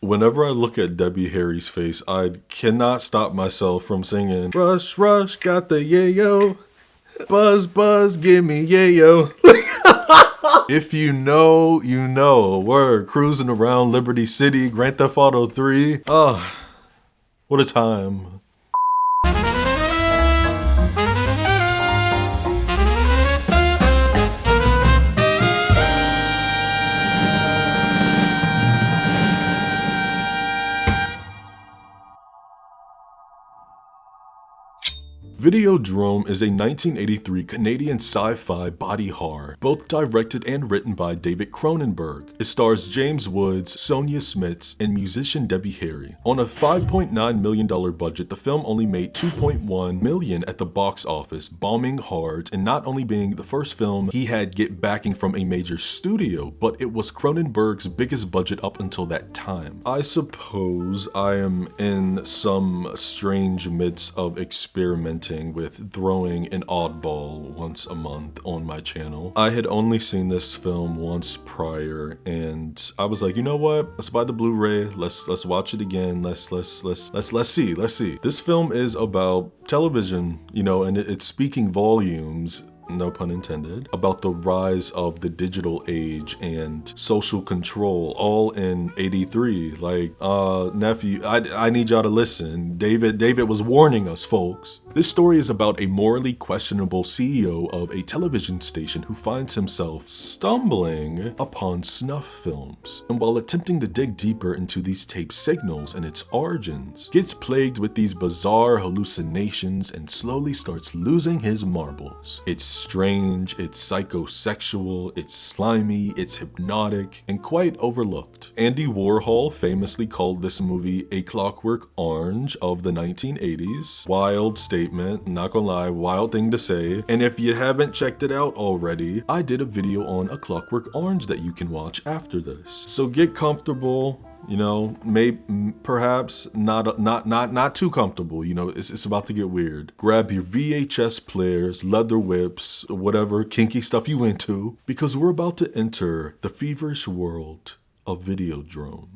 Whenever I look at Debbie Harry's face, I cannot stop myself from singing, "Rush, rush, got the yayo. Buzz, buzz, give me yayo." If you know, you know. We're cruising around Liberty City, Grand Theft Auto 3. Oh, what a time. Videodrome is a 1983 Canadian sci-fi body horror, both directed and written by David Cronenberg. It stars James Woods, Sonia Smits, and musician Debbie Harry. On a $5.9 million budget, the film only made $2.1 million at the box office, bombing hard, and not only being the first film he had get backing from a major studio, but it was Cronenberg's biggest budget up until that time. I suppose I am in some strange midst of experimenting with throwing an oddball once a month on my channel. I had only seen this film once prior, and I was like, you know what? Let's buy the Blu-ray. Let's watch it again. Let's see. This film is about television, you know, and it's speaking volumes, no pun intended, about the rise of the digital age and social control, all in 83. Like, nephew, I need y'all to listen. David was warning us, folks. This story is about a morally questionable CEO of a television station who finds himself stumbling upon snuff films, and while attempting to dig deeper into these tape signals and its origins, gets plagued with these bizarre hallucinations and slowly starts losing his marbles. It's strange, it's psychosexual, it's slimy, it's hypnotic, and quite overlooked. Andy Warhol famously called this movie a Clockwork Orange of the 1980s. Wild statement, not gonna lie, wild thing to say. And if you haven't checked it out already, I did a video on A Clockwork Orange that you can watch after this. So get comfortable. You know, perhaps not too comfortable. You know, it's about to get weird. Grab your VHS players, leather whips, whatever kinky stuff you into, because we're about to enter the feverish world of Videodrome.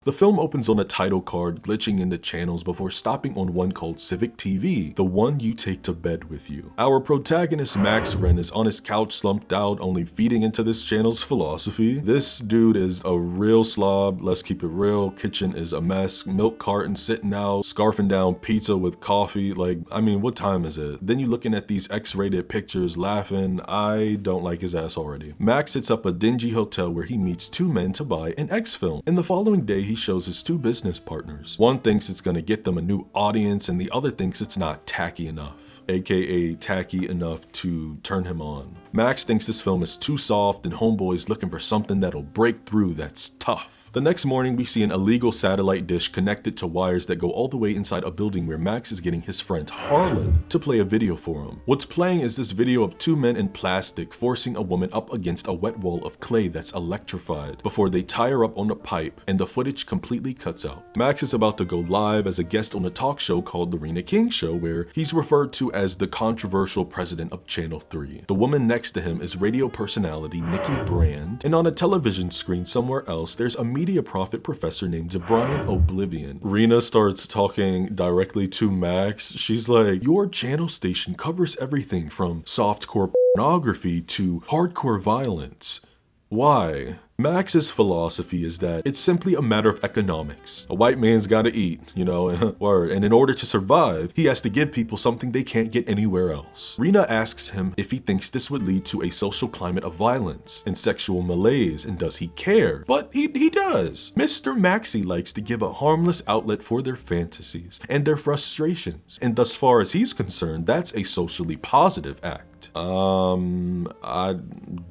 The film opens on a title card glitching into channels before stopping on one called Civic TV, the one you take to bed with you. Our protagonist Max Wren is on his couch slumped out, only feeding into this channel's philosophy. This dude is a real slob, let's keep it real. Kitchen is a mess, milk carton sitting out, scarfing down pizza with coffee. Like, I mean, what time is it? Then you looking at these X-rated pictures laughing. I don't like his ass already. Max hits up a dingy hotel where he meets two men to buy an X film. And the following day, he shows his two business partners. One thinks it's gonna get them a new audience, and the other thinks it's not tacky enough, aka tacky enough to turn him on. Max thinks this film is too soft, and homeboy's looking for something that'll break through that's tough. The next morning, we see an illegal satellite dish connected to wires that go all the way inside a building where Max is getting his friend Harlan to play a video for him. What's playing is this video of two men in plastic forcing a woman up against a wet wall of clay that's electrified before they tie her up on a pipe, and the footage completely cuts out. Max is about to go live as a guest on a talk show called The Rena King Show, where he's referred to as the controversial president of Channel 3. The woman next to him is radio personality Nikki Brand, and on a television screen somewhere else, there's a media prophet professor named Brian Oblivion. Rena starts talking directly to Max. She's like, your channel station covers everything from softcore pornography to hardcore violence. Why? Max's philosophy is that it's simply a matter of economics. A white man's gotta eat, you know, word. And in order to survive, he has to give people something they can't get anywhere else. Rena asks him if he thinks this would lead to a social climate of violence and sexual malaise, and does he care? But he does. Mr. Maxie likes to give a harmless outlet for their fantasies and their frustrations. And thus far as he's concerned, that's a socially positive act.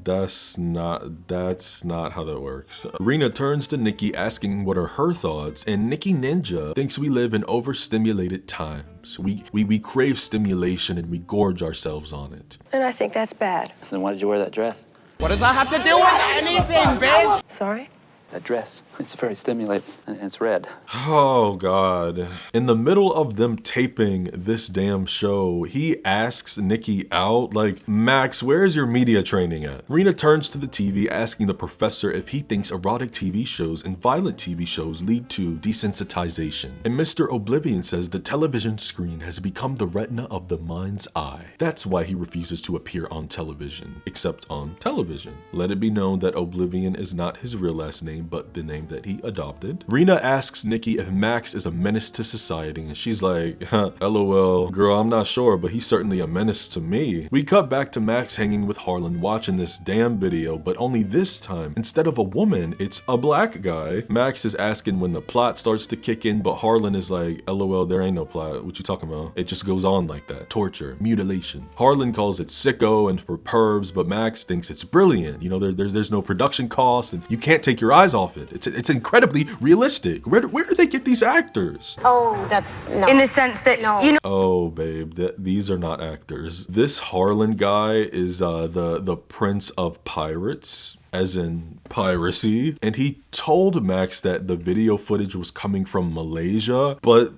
That's not how that works. Rena turns to Nikki asking what are her thoughts, and Nikki Ninja thinks we live in overstimulated times. We crave stimulation and we gorge ourselves on it. And I think that's bad. So then why did you wear that dress? What does that have to do with anything, bitch? Sorry? That dress, it's very stimulating, and it's red. Oh, God. In the middle of them taping this damn show, he asks Nikki out, like, Max, where's your media training at? Rena turns to the TV asking the professor if he thinks erotic TV shows and violent TV shows lead to desensitization. And Mr. Oblivion says the television screen has become the retina of the mind's eye. That's why he refuses to appear on television, except on television. Let it be known that Oblivion is not his real last name, but the name that he adopted. Rena asks Nikki if Max is a menace to society, and she's like, LOL, girl, I'm not sure, but he's certainly a menace to me. We cut back to Max hanging with Harlan watching this damn video, but only this time, instead of a woman, it's a black guy. Max is asking when the plot starts to kick in, but Harlan is like, LOL, there ain't no plot. What you talking about? It just goes on like that. Torture, mutilation. Harlan calls it sicko and for pervs, but Max thinks it's brilliant. You know, there's no production cost, and you can't take your eyes off it. It's incredibly realistic. Where do they get these actors? Oh, that's no. In the sense that, no. You know. Oh, babe, these are not actors. This Harlan guy is the prince of pirates, as in piracy. And he told Max that the video footage was coming from Malaysia, but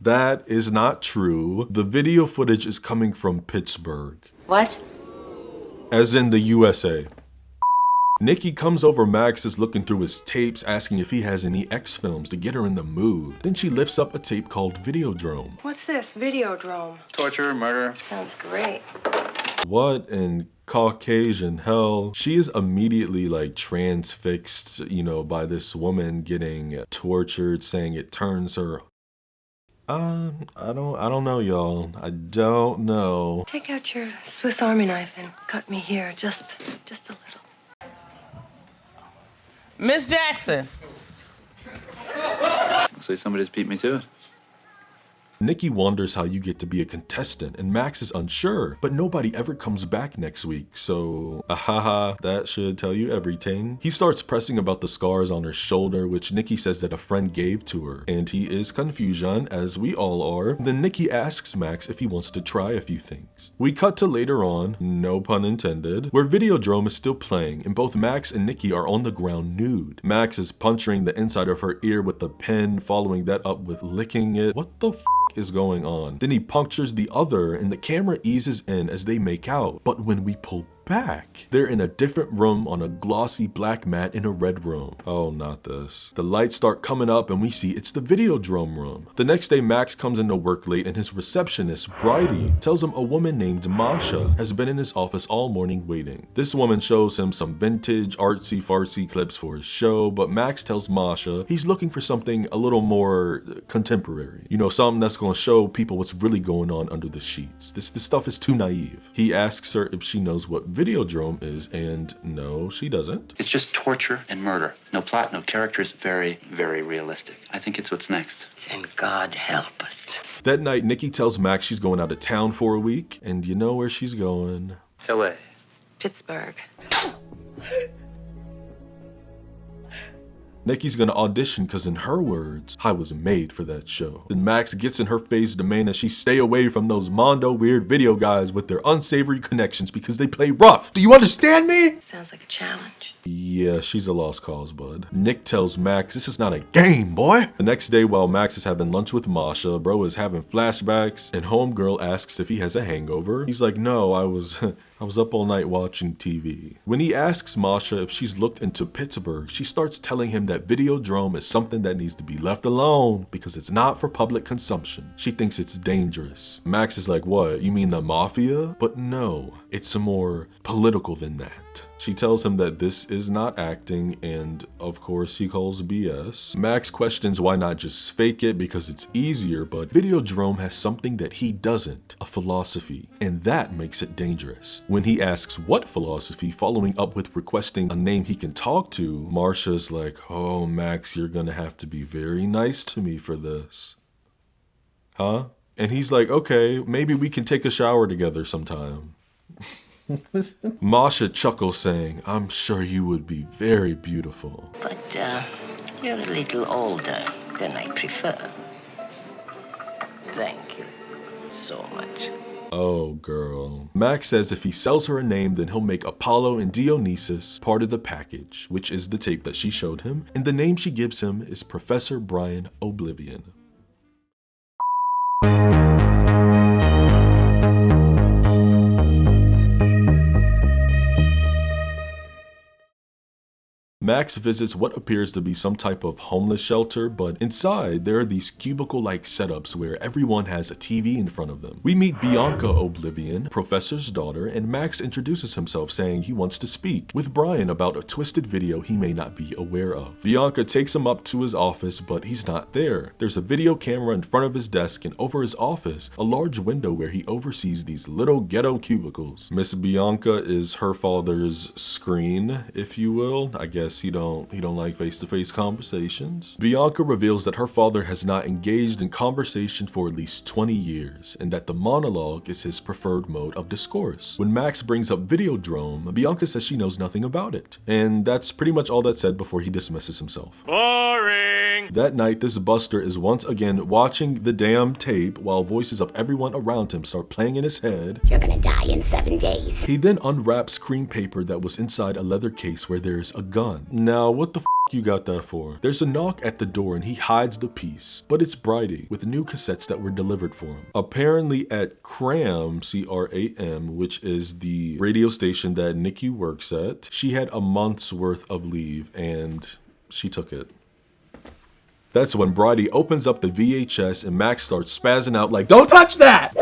that is not true. The video footage is coming from Pittsburgh. What? As in the USA. Nikki comes over Max is looking through his tapes, asking if he has any X films to get her in the mood. Then she lifts up a tape called Videodrome. What's this? Videodrome. Torture, murder. Sounds great. What in Caucasian hell? She is immediately like transfixed, you know, by this woman getting tortured, saying it turns her. I don't know, y'all. I don't know. Take out your Swiss Army knife and cut me here, just a little. Miss Jackson. Looks like somebody's beat me to it. Nikki wonders how you get to be a contestant, and Max is unsure, but nobody ever comes back next week, so that should tell you everything. He starts pressing about the scars on her shoulder, which Nikki says that a friend gave to her, and he is confusion, as we all are. Then Nikki asks Max if he wants to try a few things. We cut to later on, no pun intended, where Videodrome is still playing, and both Max and Nikki are on the ground nude. Max is puncturing the inside of her ear with a pen, following that up with licking it. What the f is going on? Then he punctures the other and the camera eases in as they make out. But when we pull back, they're in a different room on a glossy black mat in a red room. Oh, not this. The lights start coming up and we see it's the Videodrome room. The next day, Max comes into work late and his receptionist, Bridie, tells him a woman named Masha has been in his office all morning waiting. This woman shows him some vintage artsy-fartsy clips for his show, but Max tells Masha he's looking for something a little more contemporary. You know, something that's gonna show people what's really going on under the sheets. This stuff is too naive. He asks her if she knows what Videodrome is, and no, she doesn't. It's just torture and murder. No plot, no characters. Very, very realistic. I think it's what's next. And God help us. That night, Nikki tells Max she's going out of town for a week, and you know where she's going. LA. Pittsburgh. Nikki's gonna audition because in her words, I was made for that show. Then Max gets in her face demanding that she stay away from those mondo weird video guys with their unsavory connections because they play rough. Do you understand me? Sounds like a challenge. Yeah, she's a lost cause, bud. Nick tells Max, this is not a game, boy. The next day while Max is having lunch with Masha, bro is having flashbacks and homegirl asks if he has a hangover. He's like, no, I was up all night watching TV. When he asks Masha if she's looked into Pittsburgh, she starts telling him that Videodrome is something that needs to be left alone because it's not for public consumption. She thinks it's dangerous. Max is like, what, you mean the mafia? But no, it's more political than that. She tells him that this is not acting, and of course he calls BS. Max questions why not just fake it because it's easier, but Videodrome has something that he doesn't, a philosophy, and that makes it dangerous. When he asks what philosophy, following up with requesting a name he can talk to, Marsha's like, oh Max, you're gonna have to be very nice to me for this. Huh? And he's like, okay, maybe we can take a shower together sometime. Masha chuckles, saying, I'm sure you would be very beautiful. But you're a little older than I prefer. Thank you so much. Oh, girl. Max says if he sells her a name, then he'll make Apollo and Dionysus part of the package, which is the tape that she showed him, and the name she gives him is Professor Brian Oblivion. Max visits what appears to be some type of homeless shelter, but inside there are these cubicle-like setups where everyone has a TV in front of them. We meet Bianca Oblivion, Professor's daughter, and Max introduces himself saying he wants to speak with Brian about a twisted video he may not be aware of. Bianca takes him up to his office, but he's not there. There's a video camera in front of his desk, and over his office, a large window where he oversees these little ghetto cubicles. Miss Bianca is her father's screen, if you will. I guess he don't like face-to-face conversations. Bianca reveals that her father has not engaged in conversation for at least 20 years, and that the monologue is his preferred mode of discourse. When Max brings up Videodrome, Bianca says she knows nothing about it. And that's pretty much all that's said before he dismisses himself. Boring! That night, this buster is once again watching the damn tape while voices of everyone around him start playing in his head. You're gonna die in 7 days. He then unwraps cream paper that was inside a leather case where there's a gun. Now, what the f you got that for? There's a knock at the door and he hides the piece, but it's Bridie with new cassettes that were delivered for him. Apparently at Cram, C-R-A-M, which is the radio station that Nikki works at, she had a month's worth of leave and she took it. That's when Bridie opens up the VHS and Max starts spazzing out like, "Don't touch that!"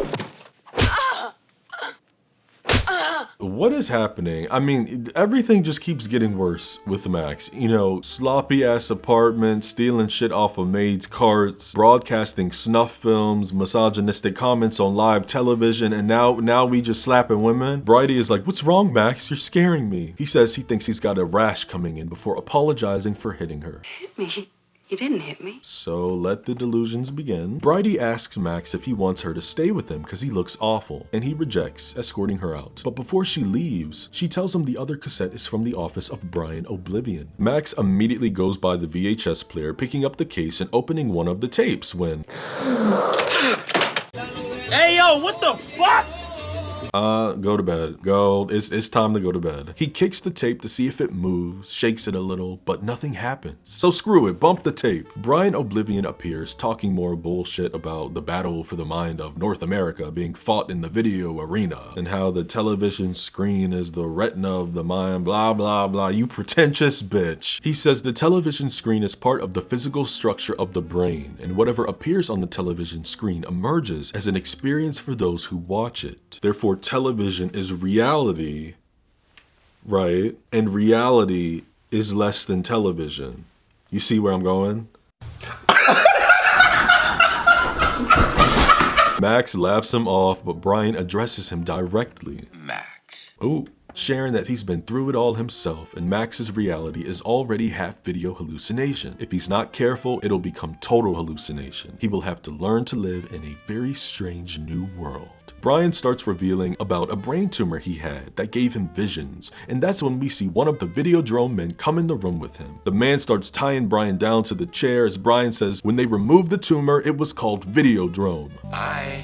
What is happening? I mean, everything just keeps getting worse with Max. You know, sloppy ass apartment, stealing shit off of maids' carts, broadcasting snuff films, misogynistic comments on live television, and now we just slapping women. Bridie is like, "What's wrong, Max? You're scaring me." He says he thinks he's got a rash coming in before apologizing for hitting her. Hit me? You didn't hit me. So let the delusions begin. Bridie asks Max if he wants her to stay with him because he looks awful, and he rejects, escorting her out. But before she leaves, she tells him the other cassette is from the office of Brian Oblivion. Max immediately goes by the VHS player, picking up the case and opening one of the tapes when... Hey yo, what the fuck? Go to bed. Go. It's time to go to bed. He kicks the tape to see if it moves, shakes it a little, but nothing happens. So screw it, bump the tape. Brian Oblivion appears, talking more bullshit about the battle for the mind of North America being fought in the video arena, and how the television screen is the retina of the mind, blah, blah, blah. You pretentious bitch. He says the television screen is part of the physical structure of the brain, and whatever appears on the television screen emerges as an experience for those who watch it. Therefore, television is reality, right? And reality is less than television. You see where I'm going? Max laughs him off, but Brian addresses him directly. Max. Ooh. Sharing that he's been through it all himself, and Max's reality is already half video hallucination. If he's not careful, it'll become total hallucination. He will have to learn to live in a very strange new world. Brian starts revealing about a brain tumor he had that gave him visions, and that's when we see one of the Videodrome men come in the room with him. The man starts tying Brian down to the chair as Brian says when they removed the tumor, it was called Videodrome. I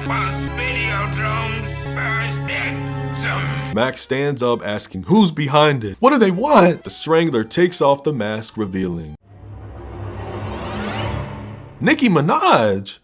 was Videodrome's first victim. Max stands up asking who's behind it. What do they want? The Strangler takes off the mask, revealing Nicki Minaj.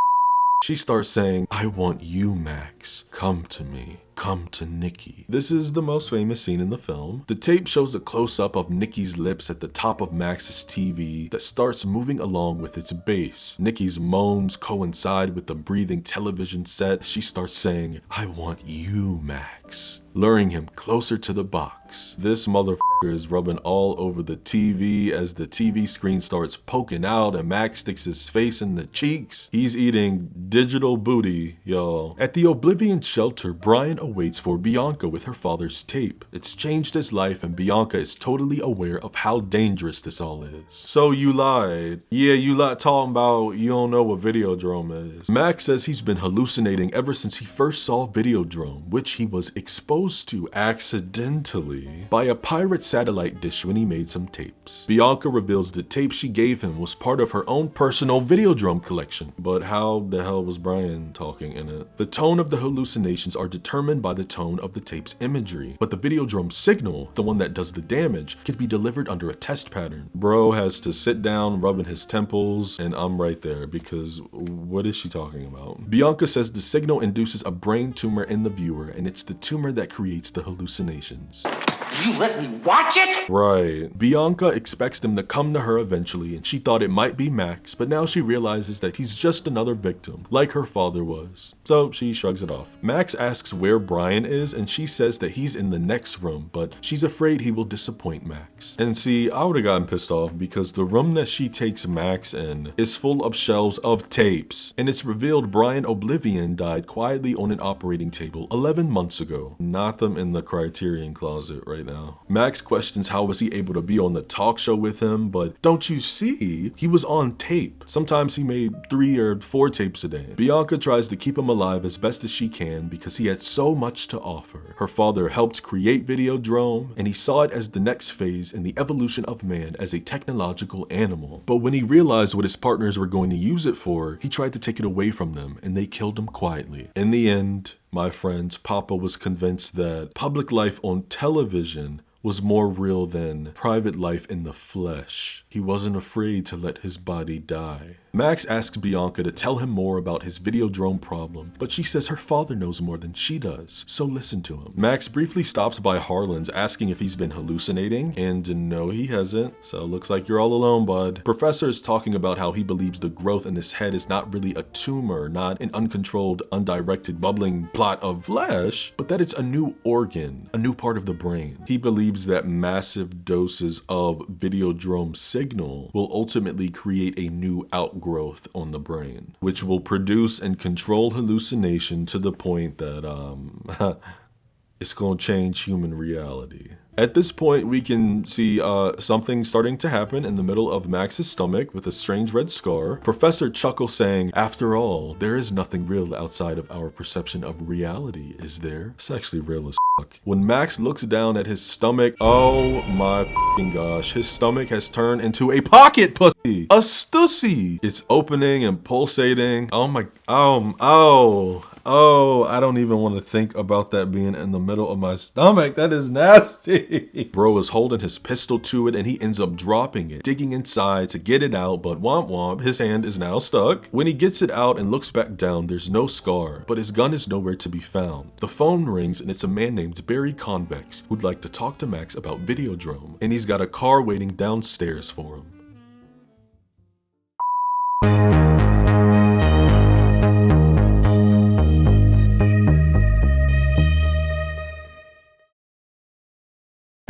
She starts saying, "I want you, Max. Come to me. Come to Nikki." This is the most famous scene in the film. The tape shows a close-up of Nikki's lips at the top of Max's TV that starts moving along with its bass. Nikki's moans coincide with the breathing television set. She starts saying, "I want you, Max," luring him closer to the box. This motherfucker is rubbing all over the TV as the TV screen starts poking out and Max sticks his face in the cheeks. He's eating digital booty, y'all. At the Oblivion shelter, Brian awaits for Bianca with her father's tape. It's changed his life and Bianca is totally aware of how dangerous this all is. So you lied. Yeah, you lied talking about you don't know what Videodrome is. Max says he's been hallucinating ever since he first saw Videodrome, which he was exposed to accidentally by a pirate satellite dish when he made some tapes. Bianca reveals the tape she gave him was part of her own personal Videodrome collection. But how the hell was Brian talking in it? The tone of the hallucinations are determined by the tone of the tape's imagery, but the Videodrome signal, the one that does the damage, can be delivered under a test pattern. Bro has to sit down rubbing his temples, and I'm right there because what is she talking about? Bianca says the signal induces a brain tumor in the viewer, and it's the tumor that creates the hallucinations. You let me watch it? Right. Bianca expects them to come to her eventually, and she thought it might be Max, but now she realizes that he's just another victim, like her father was. So she shrugs it off. Max asks where Brian is, and she says that he's in the next room, but she's afraid he will disappoint Max. And see, I would've gotten pissed off because the room that she takes Max in is full of shelves of tapes, and it's revealed Brian Oblivion died quietly on an operating table 11 months ago. Not them in the Criterion closet right now. Max questions how was he able to be on the talk show with him, but don't you see? He was on tape. Sometimes he made 3 or 4 tapes a day. Bianca tries to keep him alive as best as she can because he had so much to offer. Her father helped create Videodrome, and he saw it as the next phase in the evolution of man as a technological animal. But when he realized what his partners were going to use it for, he tried to take it away from them, and they killed him quietly. In the end, my friends, Papa was convinced that public life on television was more real than private life in the flesh. He wasn't afraid to let his body die. Max asks Bianca to tell him more about his Videodrome problem, but she says her father knows more than she does, so listen to him. Max briefly stops by Harlan's asking if he's been hallucinating, and no he hasn't, so looks like you're all alone, bud. Professor is talking about how he believes the growth in his head is not really a tumor, not an uncontrolled, undirected, bubbling plot of flesh, but that it's a new organ, a new part of the brain. He believes that massive doses of Videodrome signal will ultimately create a new outgrowth on the brain, which will produce and control hallucination to the point that it's gonna change human reality. At this point, we can see something starting to happen in the middle of Max's stomach with a strange red scar. Professor chuckles saying, after all, there is nothing real outside of our perception of reality, is there? It's actually real as fuck. When Max looks down at his stomach, oh my fucking gosh, his stomach has turned into a pocket pussy, a stussy. It's opening and pulsating. Oh my, oh, I don't even want to think about that being in the middle of my stomach. That is nasty. Bro is holding his pistol to it and he ends up dropping it, digging inside to get it out, but womp womp, his hand is now stuck. When he gets it out and looks back down, there's no scar, but his gun is nowhere to be found. The phone rings and it's a man named Barry Convex who'd like to talk to Max about Videodrome, and he's got a car waiting downstairs for him.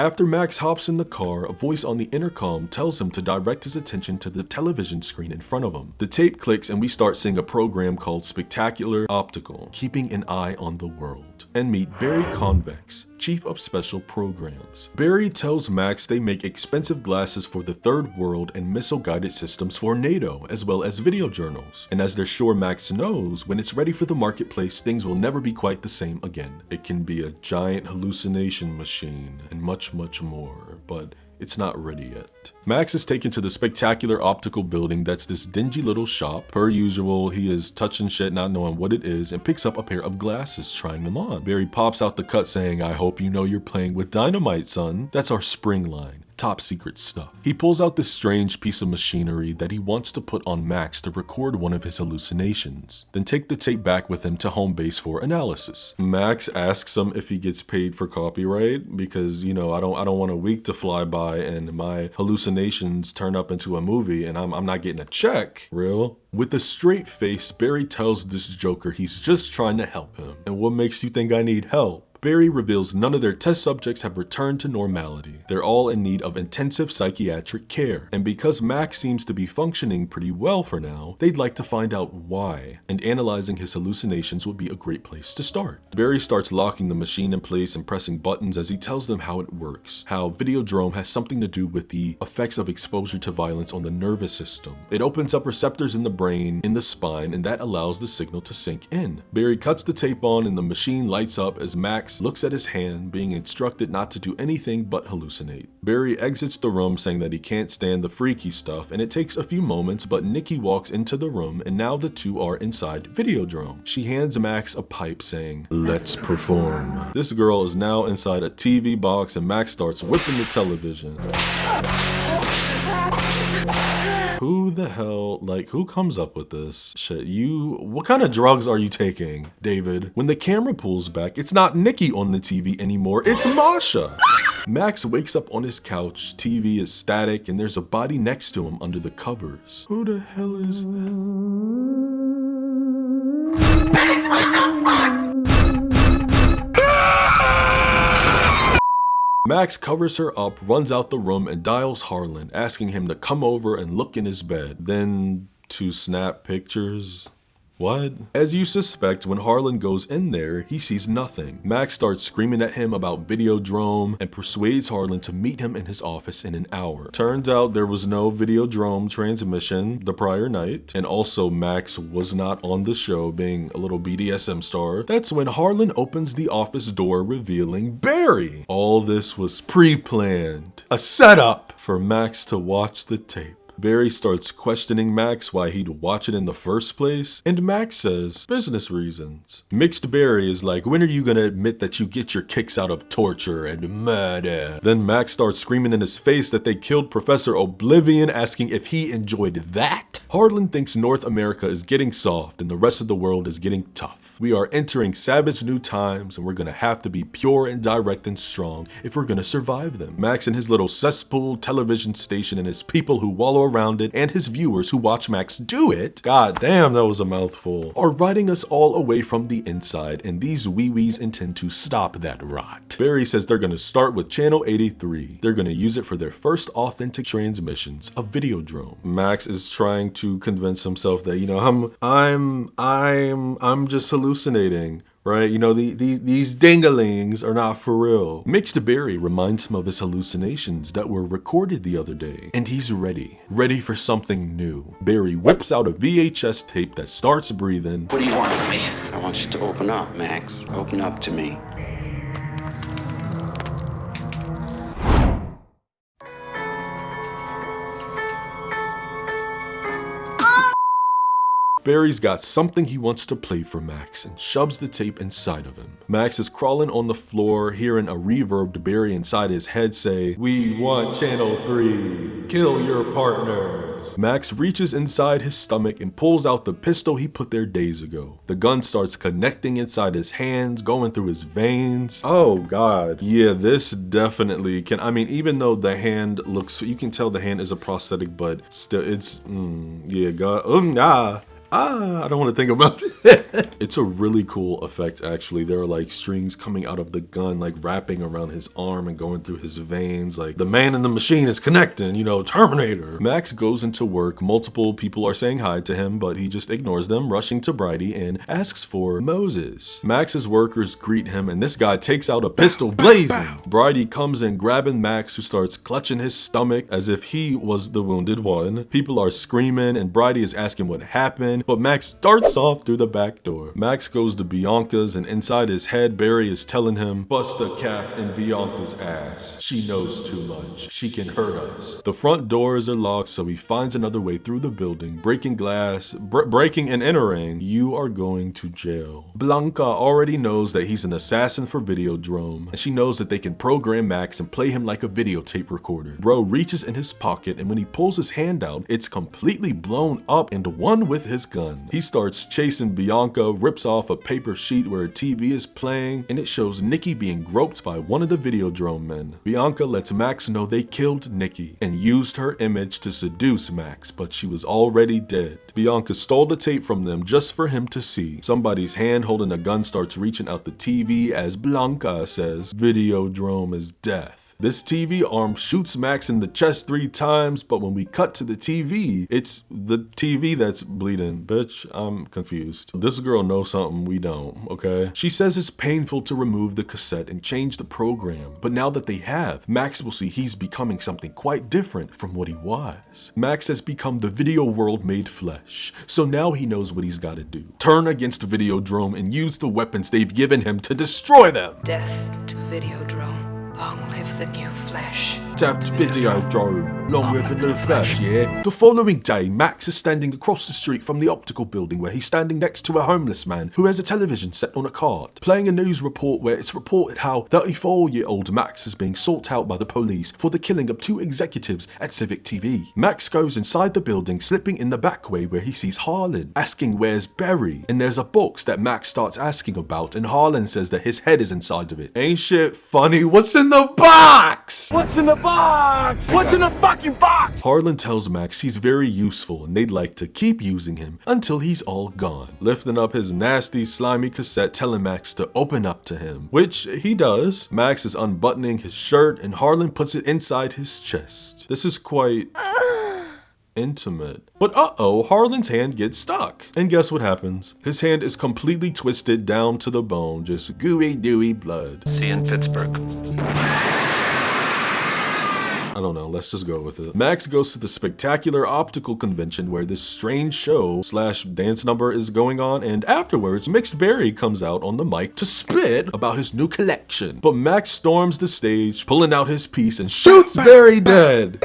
After Max hops in the car, a voice on the intercom tells him to direct his attention to the television screen in front of him. The tape clicks and we start seeing a program called Spectacular Optical, Keeping an Eye on the World, and meet Barry Convex, Chief of Special Programs. Barry tells Max they make expensive glasses for the Third World and missile-guided systems for NATO, as well as video journals. And as they're sure Max knows, when it's ready for the marketplace, things will never be quite the same again. It can be a giant hallucination machine, and much more, but it's not ready yet. Max is taken to the Spectacular Optical building that's this dingy little shop. Per usual, he is touching shit, not knowing what it is, and picks up a pair of glasses, trying them on. Barry pops out the cut saying, I hope you know you're playing with dynamite, son. That's our spring line. Top secret stuff. He pulls out this strange piece of machinery that he wants to put on Max to record one of his hallucinations, then take the tape back with him to home base for analysis. Max asks him if he gets paid for copyright because, you know, I don't want a week to fly by and my hallucinations turn up into a movie and I'm not getting a check. Real? With a straight face, Barry tells this joker he's just trying to help him. And what makes you think I need help? Barry reveals none of their test subjects have returned to normality. They're all in need of intensive psychiatric care, and because Max seems to be functioning pretty well for now, they'd like to find out why, and analyzing his hallucinations would be a great place to start. Barry starts locking the machine in place and pressing buttons as he tells them how it works, how Videodrome has something to do with the effects of exposure to violence on the nervous system. It opens up receptors in the brain, in the spine, and that allows the signal to sink in. Barry cuts the tape on and the machine lights up as Max looks at his hand, being instructed not to do anything but hallucinate. Barry exits the room saying that he can't stand the freaky stuff, and it takes a few moments, but Nikki walks into the room and now the two are inside Videodrome. She hands Max a pipe saying, "Let's perform." This girl is now inside a TV box and Max starts whipping the television. Who the hell, who comes up with this shit? What kind of drugs are you taking, David? When the camera pulls back, it's not Nikki on the TV anymore, it's Masha. Max wakes up on his couch, TV is static, and there's a body next to him under the covers. Who the hell is that? Max covers her up, runs out the room, and dials Harlan, asking him to come over and look in his bed, then to snap pictures. What? As you suspect, when Harlan goes in there, he sees nothing. Max starts screaming at him about Videodrome and persuades Harlan to meet him in his office in an hour. Turns out there was no Videodrome transmission the prior night, and also Max was not on the show, being a little BDSM star. That's when Harlan opens the office door, revealing Barry. All this was pre-planned, a setup for Max to watch the tape. Barry starts questioning Max why he'd watch it in the first place, and Max says, business reasons. Mixed Barry is like, when are you gonna admit that you get your kicks out of torture and murder? Then Max starts screaming in his face that they killed Professor Oblivion, asking if he enjoyed that. Harlan thinks North America is getting soft and the rest of the world is getting tough. We are entering savage new times and we're gonna have to be pure and direct and strong if we're gonna survive them. Max and his little cesspool television station and his people who wallow around it and his viewers who watch Max do it, god damn that was a mouthful, are riding us all away from the inside, and these wee-wees intend to stop that rot. Barry says they're gonna start with channel 83. They're gonna use it for their first authentic transmissions of Videodrome. Max is trying to convince himself that, I'm just hallucinating. Right? These dingalings are not for real. Mixed Barry reminds him of his hallucinations that were recorded the other day, and he's ready for something new. Barry whips out a VHS tape that starts breathing. What do you want from me? I want you to open up, Max. Open up to me. Barry's got something he wants to play for Max and shoves the tape inside of him. Max is crawling on the floor, hearing a reverbed Barry inside his head say, "We want channel 3, kill your partners." Max reaches inside his stomach and pulls out the pistol he put there days ago. The gun starts connecting inside his hands, going through his veins. Oh god. Yeah, this definitely can, even though the hand looks, you can tell the hand is a prosthetic, but still it's, yeah, god, I don't want to think about it. It's a really cool effect, actually. There are strings coming out of the gun, wrapping around his arm and going through his veins. The man in the machine is connecting, Terminator. Max goes into work. Multiple people are saying hi to him, but he just ignores them, rushing to Bridie and asks for Moses. Max's workers greet him, and this guy takes out a pistol blazing. Bridie comes in, grabbing Max, who starts clutching his stomach as if he was the wounded one. People are screaming, and Bridie is asking what happened, but Max darts off through the back door. Max goes to Bianca's, and inside his head, Barry is telling him, "Bust a cap in Bianca's ass. She knows too much. She can hurt us." The front doors are locked, so he finds another way through the building, breaking glass, breaking and entering. You are going to jail. Blanca already knows that he's an assassin for Videodrome, and she knows that they can program Max and play him like a videotape recorder. Bro reaches in his pocket, and when he pulls his hand out, it's completely blown up and one with his gun. He starts chasing Bianca, rips off a paper sheet where a TV is playing, and it shows Nikki being groped by one of the Videodrome men. Bianca lets Max know they killed Nikki and used her image to seduce Max, but she was already dead. Bianca stole the tape from them just for him to see. Somebody's hand holding a gun starts reaching out the TV as Blanca says, "Videodrome is death." This TV arm shoots Max in the chest 3 times, but when we cut to the TV, it's the TV that's bleeding. Bitch, I'm confused. This girl knows something we don't, okay? She says it's painful to remove the cassette and change the program, but now that they have, Max will see he's becoming something quite different from what he was. Max has become the video world made flesh, so now he knows what he's gotta do. Turn against Videodrome and use the weapons they've given him to destroy them. Death to Videodrome. Long live the new flesh. Death to Videodrome. Long live the new flesh, yeah? The following day, Max is standing across the street from the optical building where he's standing next to a homeless man who has a television set on a cart, playing a news report where it's reported how 34-year-old Max is being sought out by the police for the killing of 2 executives at Civic TV. Max goes inside the building, slipping in the back way where he sees Harlan, asking where's Barry, and there's a box that Max starts asking about, and Harlan says that his head is inside of it. Ain't shit funny? What's in the box? What's in the box? What's in the fucking box? Harlan tells Max he's very useful and they'd like to keep using him until he's all gone, lifting up his nasty, slimy cassette telling Max to open up to him, which he does. Max is unbuttoning his shirt and Harlan puts it inside his chest. This is quite intimate. But uh-oh, Harlan's hand gets stuck. And guess what happens? His hand is completely twisted down to the bone, just gooey, dewy blood. See you in Pittsburgh. I don't know, let's just go with it. Max goes to the spectacular optical convention where this strange show / dance number is going on, and afterwards, Mixed Berry comes out on the mic to spit about his new collection. But Max storms the stage, pulling out his piece and shoots Berry dead.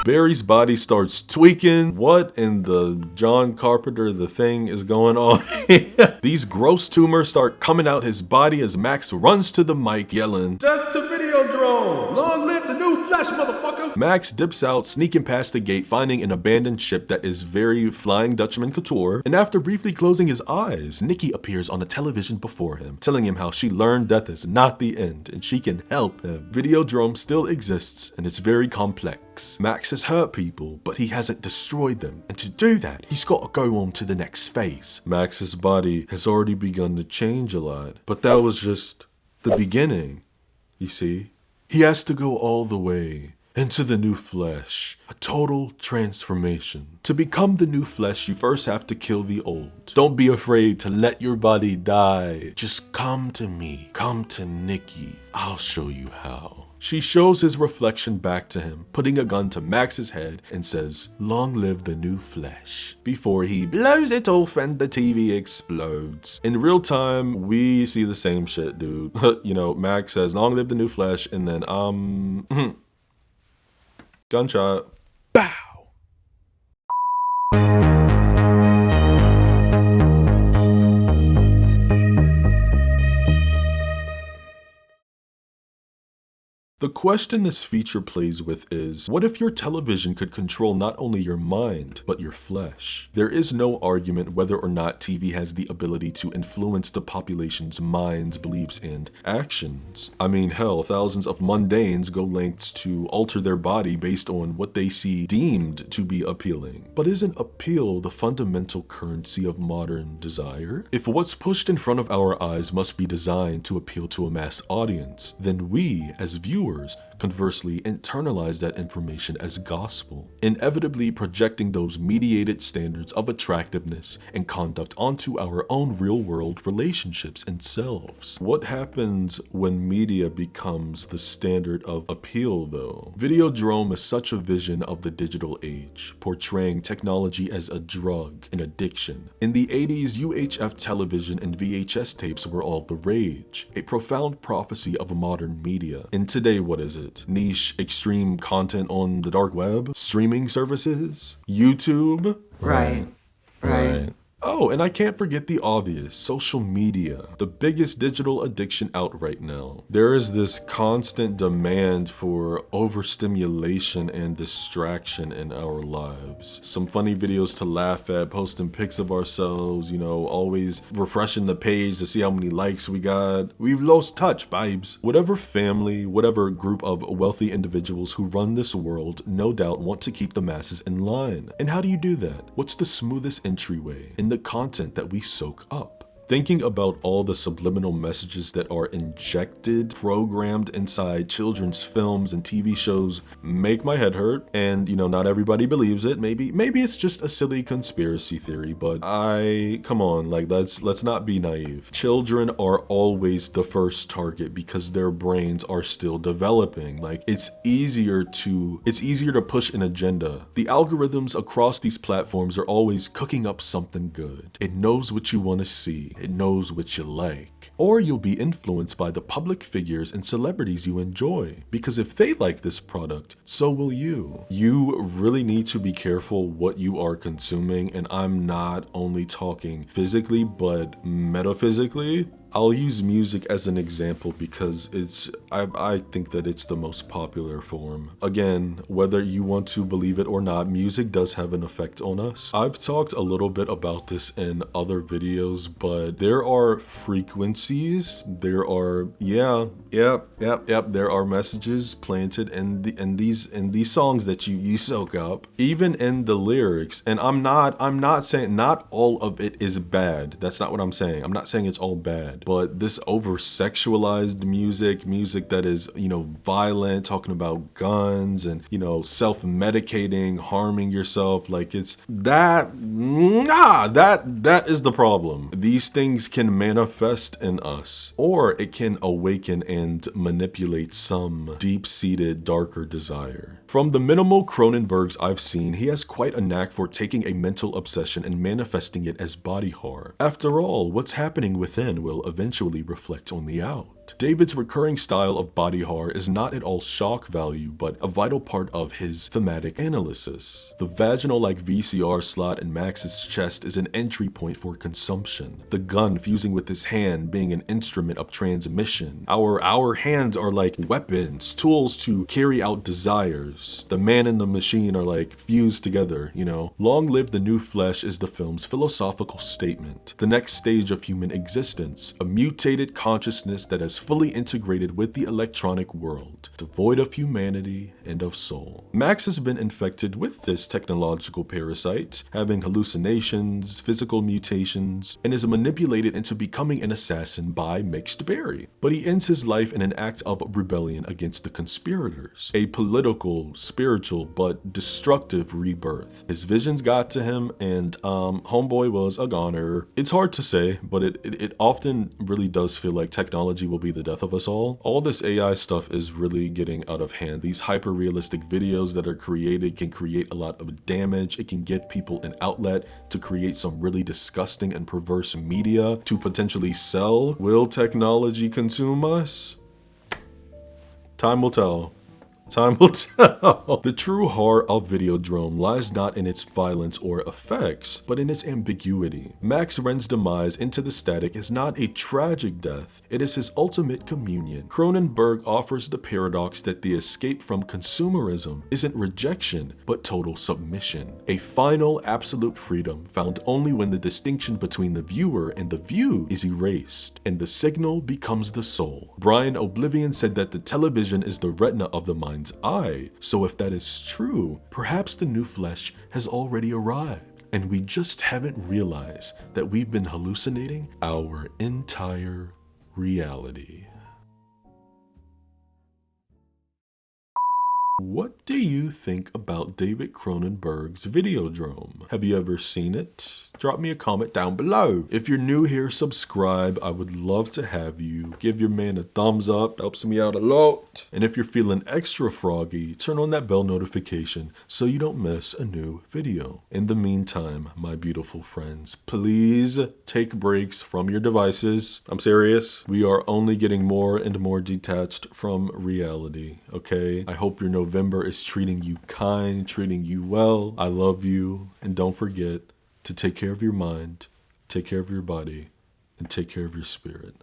Barry's body starts tweaking. What in the John Carpenter the thing is going on? These gross tumors start coming out his body as Max runs to the mic yelling, "Death to Videodrome! Long live the new flesh, motherfucker!" Max dips out, sneaking past the gate, finding an abandoned ship that is very Flying Dutchman couture, and after briefly closing his eyes, Nikki appears on a television before him, telling him how she learned death is not the end and she can help him. Videodrome still exists and it's very complex. Max has hurt people, but he hasn't destroyed them, and to do that, he's got to go on to the next phase. Max's body has already begun to change a lot, but that was just the beginning, you see? He has to go all the way into the new flesh, a total transformation. To become the new flesh, you first have to kill the old. Don't be afraid to let your body die. Just come to me, come to Nikki. I'll show you how. She shows his reflection back to him, putting a gun to Max's head and says, "Long live the new flesh," before he blows it off and the TV explodes. In real time, we see the same shit, dude. You know, Max says, "Long live the new flesh," and then, gunshot. Bow. The question this feature plays with is, what if your television could control not only your mind, but your flesh? There is no argument whether or not TV has the ability to influence the population's minds, beliefs, and actions. I mean, hell, thousands of mundanes go lengths to alter their body based on what they see deemed to be appealing. But isn't appeal the fundamental currency of modern desire? If what's pushed in front of our eyes must be designed to appeal to a mass audience, then we, as viewers, conversely internalize that information as gospel, inevitably projecting those mediated standards of attractiveness and conduct onto our own real-world relationships and selves. What happens when media becomes the standard of appeal, though? Videodrome is such a vision of the digital age, portraying technology as a drug, an addiction. In the 80s, UHF television and VHS tapes were all the rage, a profound prophecy of modern media. And today, what is it? Niche, extreme content on the dark web? Streaming services? YouTube? Right. Oh, Oh, and I can't forget the obvious, social media, the biggest digital addiction out right now. There is this constant demand for overstimulation and distraction in our lives. Some funny videos to laugh at, posting pics of ourselves, you know, always refreshing the page to see how many likes we got. We've lost touch, babes. Whatever family, whatever group of wealthy individuals who run this world no doubt want to keep the masses in line. And how do you do that? What's the smoothest entryway? In the content that we soak up. Thinking about all the subliminal messages that are injected, programmed inside children's films and TV shows make my head hurt. And you know, not everybody believes it. Maybe it's just a silly conspiracy theory, but come on, like let's not be naive. Children are always the first target because their brains are still developing. Like it's easier to push an agenda. The algorithms across these platforms are always cooking up something good. It knows what you want to see. It knows what you like. Or you'll be influenced by the public figures and celebrities you enjoy. Because if they like this product, so will you. You really need to be careful what you are consuming, and I'm not only talking physically, but metaphysically. I'll use music as an example because I think that it's the most popular form. Again, whether you want to believe it or not, music does have an effect on us. I've talked a little bit about this in other videos, but there are frequencies, there are, there are messages planted in these songs that you soak up, even in the lyrics. And I'm not saying not all of it is bad. That's not what I'm saying. I'm not saying it's all bad. But this over-sexualized music that is, you know, violent, talking about guns and, you know, self-medicating, harming yourself, like it's that is the problem. These things can manifest in us, or it can awaken and manipulate some deep-seated, darker desire. From the minimal Cronenbergs I've seen, he has quite a knack for taking a mental obsession and manifesting it as body horror. After all, what's happening within will eventually reflect on the out. David's recurring style of body horror is not at all shock value, but a vital part of his thematic analysis. The vaginal-like VCR slot in Max's chest is an entry point for consumption. The gun fusing with his hand being an instrument of transmission. Our hands are like weapons, tools to carry out desires. The man and the machine are like fused together, you know. Long live the new flesh is the film's philosophical statement. The next stage of human existence, a mutated consciousness that has fully integrated with the electronic world, devoid of humanity and of soul. Max has been infected with this technological parasite, having hallucinations, physical mutations, and is manipulated into becoming an assassin by Mixed Berry. But he ends his life in an act of rebellion against the conspirators, a political, spiritual, but destructive rebirth. His visions got to him, and homeboy was a goner. It's hard to say, but it often really does feel like technology will be the death of us all. All this AI stuff is really getting out of hand. These hyper-realistic videos that are created can create a lot of damage. It can give people an outlet to create some really disgusting and perverse media to potentially sell. Will technology consume us? Time will tell. Time will tell. The true horror of Videodrome lies not in its violence or effects, but in its ambiguity. Max Wren's demise into the static is not a tragic death, it is his ultimate communion. Cronenberg offers the paradox that the escape from consumerism isn't rejection, but total submission. A final, absolute freedom found only when the distinction between the viewer and the view is erased, and the signal becomes the soul. Brian Oblivion said that the television is the retina of the mind eye. So if that is true, perhaps the new flesh has already arrived, and we just haven't realized that we've been hallucinating our entire reality. What do you think about David Cronenberg's Videodrome? Have you ever seen it? Drop me a comment down below. If you're new here, subscribe. I would love to have you. Give your man a thumbs up, helps me out a lot. And if you're feeling extra froggy, turn on that bell notification so you don't miss a new video. In the meantime, my beautiful friends, please take breaks from your devices. I'm serious. We are only getting more and more detached from reality, okay? I hope your November is treating you kind, treating you well. I love you, and don't forget to take care of your mind take care of your body, and take care of your spirit.